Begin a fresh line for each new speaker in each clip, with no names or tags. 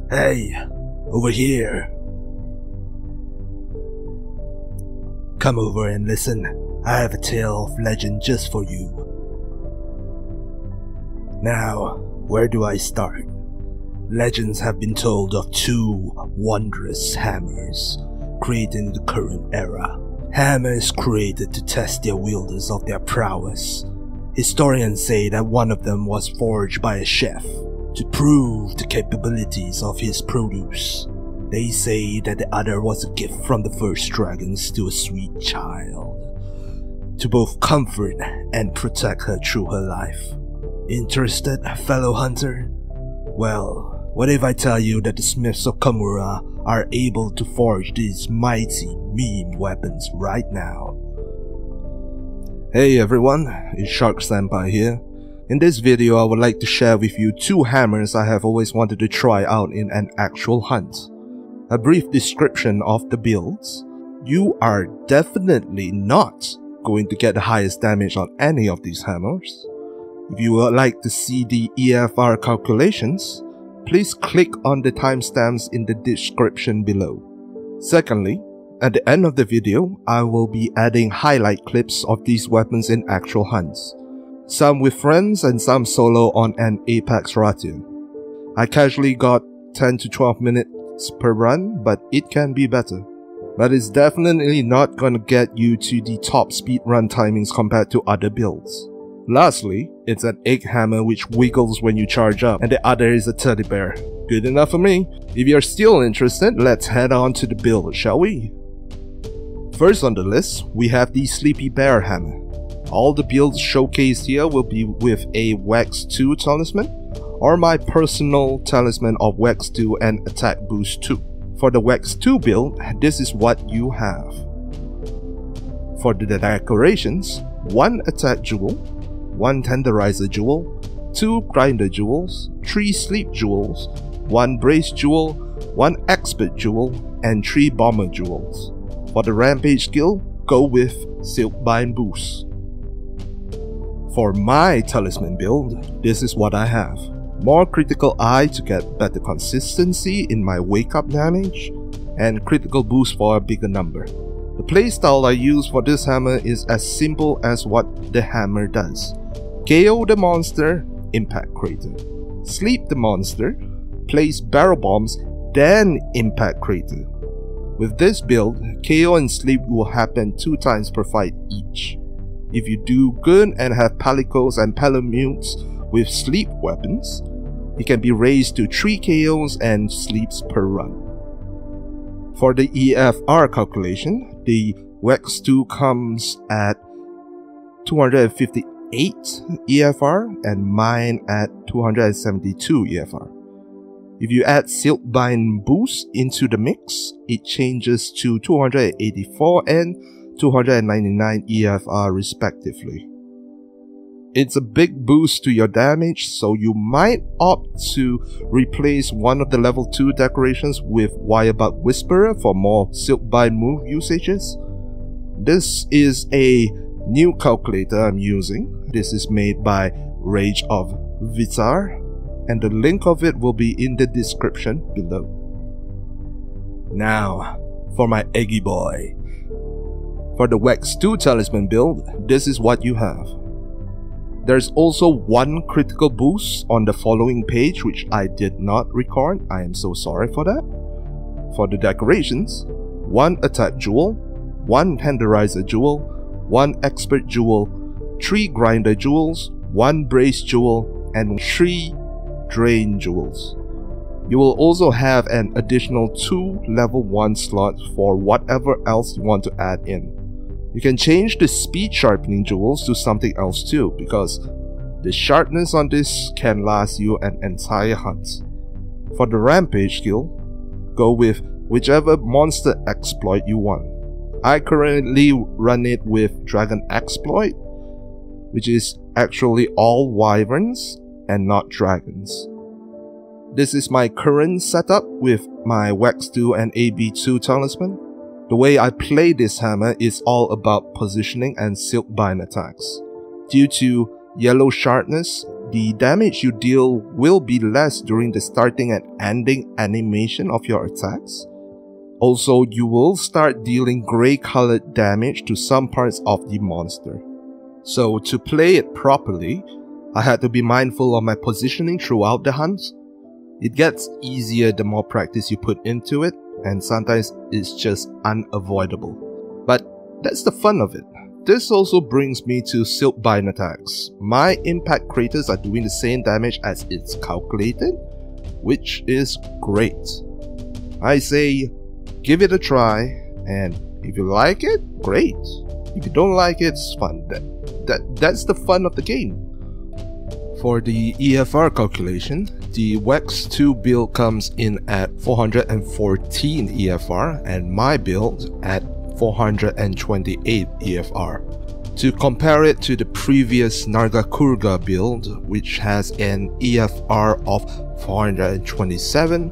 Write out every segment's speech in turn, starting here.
Hey, over here. Come over and listen. I have a tale of legend just for you. Now, where do I start? Legends have been told of two wondrous hammers created in the current era. Hammers created to test their wielders of their prowess. Historians say that one of them was forged by a chef to prove the capabilities of his produce. They say that the other was a gift from the first dragons to a sweet child, to both comfort and protect her through her life. Interested, fellow hunter? Well, what if I tell you that the smiths of Kamura are able to forge these mighty meme weapons right now? Hey everyone, it's Shark Senpai here. In this video I would like to share with you two hammers I have always wanted to try out in an actual hunt. A brief description of the builds. You are definitely not going to get the highest damage on any of these hammers. If you would like to see the EFR calculations, please click on the timestamps in the description below. Secondly, at the end of the video, I will be adding highlight clips of these weapons in actual hunts. Some with friends and some solo on an Apex Ration. I casually got 10 to 12 minutes per run, but it can be better. But it's definitely not gonna get you to the top speed run timings compared to other builds. Lastly, it's an egg hammer which wiggles when you charge up, and the other is a teddy bear. Good enough for me. If you're still interested, let's head on to the build, shall we? First on the list, we have the Sleepy Bear Hammer. All the builds showcased here will be with a Wax 2 talisman, or my personal talisman of Wax 2 and Attack Boost 2. For the Wax 2 build, this is what you have. For the decorations, 1 Attack Jewel, 1 Tenderizer Jewel, 2 Grinder Jewels, 3 Sleep Jewels, 1 Brace Jewel, 1 Expert Jewel, and 3 Bomber Jewels. For the Rampage skill, go with Silkbind Boost. For my talisman build, this is what I have. More critical eye to get better consistency in my wake up damage, and critical boost for a bigger number. The playstyle I use for this hammer is as simple as what the hammer does. KO the monster, Impact Crater. Sleep the monster, place barrel bombs, then Impact Crater. With this build, KO and sleep will happen 2 times per fight each. If you do good and have Palicos and Palamutes with sleep weapons, it can be raised to 3 KOs and sleeps per run. For the EFR calculation, the Wax 2 comes at 258 EFR and mine at 272 EFR. If you add Silkbind Boost into the mix, it changes to 284 and 299 EFR respectively. It's a big boost to your damage, so you might opt to replace one of the level 2 decorations with Wirebug Whisperer for more Silkbind move usages. This is a new calculator I'm using. This is made by Rage of Vitar, and the link of it will be in the description below. Now, for my Eggy Boy. For the Wax 2 talisman build, this is what you have. There's also 1 critical boost on the following page which I did not record. I am so sorry for that. For the decorations, 1 Attack Jewel, 1 Tenderizer Jewel, 1 Expert Jewel, 3 Grinder Jewels, 1 Brace Jewel, and 3 Drain Jewels. You will also have an additional 2 level 1 slots for whatever else you want to add in. You can change the speed sharpening jewels to something else too, because the sharpness on this can last you an entire hunt. For the Rampage skill, go with whichever monster exploit you want. I currently run it with Dragon Exploit, which is actually all wyverns and not dragons. This is my current setup with my Wax 2 and AB2 talisman. The way I play this hammer is all about positioning and Silkbind attacks. Due to yellow sharpness, the damage you deal will be less during the starting and ending animation of your attacks. Also, you will start dealing grey colored damage to some parts of the monster. So to play it properly, I had to be mindful of my positioning throughout the hunt. It gets easier the more practice you put into it, and sometimes it's just unavoidable. But that's the fun of it. This also brings me to Silkbind attacks. My impact craters are doing the same damage as it's calculated, which is great. I say, give it a try, and if you like it, great. If you don't like it, it's fun. That's the fun of the game. For the EFR calculation, the WEX 2 build comes in at 414 EFR and my build at 428 EFR. To compare it to the previous Nargakurga build, which has an EFR of 427,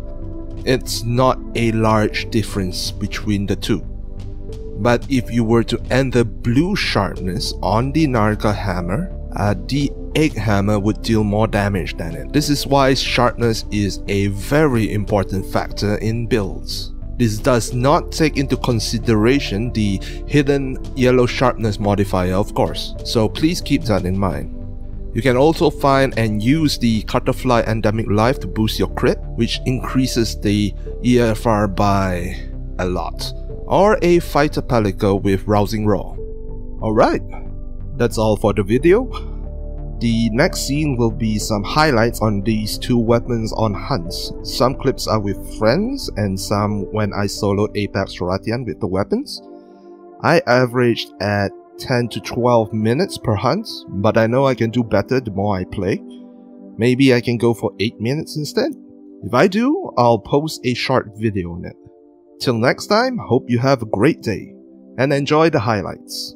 it's not a large difference between the two. But if you were to enter blue sharpness on the Gargwa Hammer, the Egg Hammer would deal more damage than it. This is why sharpness is a very important factor in builds. This does not take into consideration the hidden yellow sharpness modifier, of course, so please keep that in mind. You can also find and use the Cutterfly Endemic Life to boost your crit, which increases the EFR by a lot, or a Fighter Pelica with Rousing Roar. Alright, that's all for the video. The next scene will be some highlights on these two weapons on hunts. Some clips are with friends and some when I soloed Apex Ratian with the weapons. I averaged at 10 to 12 minutes per hunt, but I know I can do better the more I play. Maybe I can go for 8 minutes instead. If I do, I'll post a short video on it. Till next time, hope you have a great day and enjoy the highlights.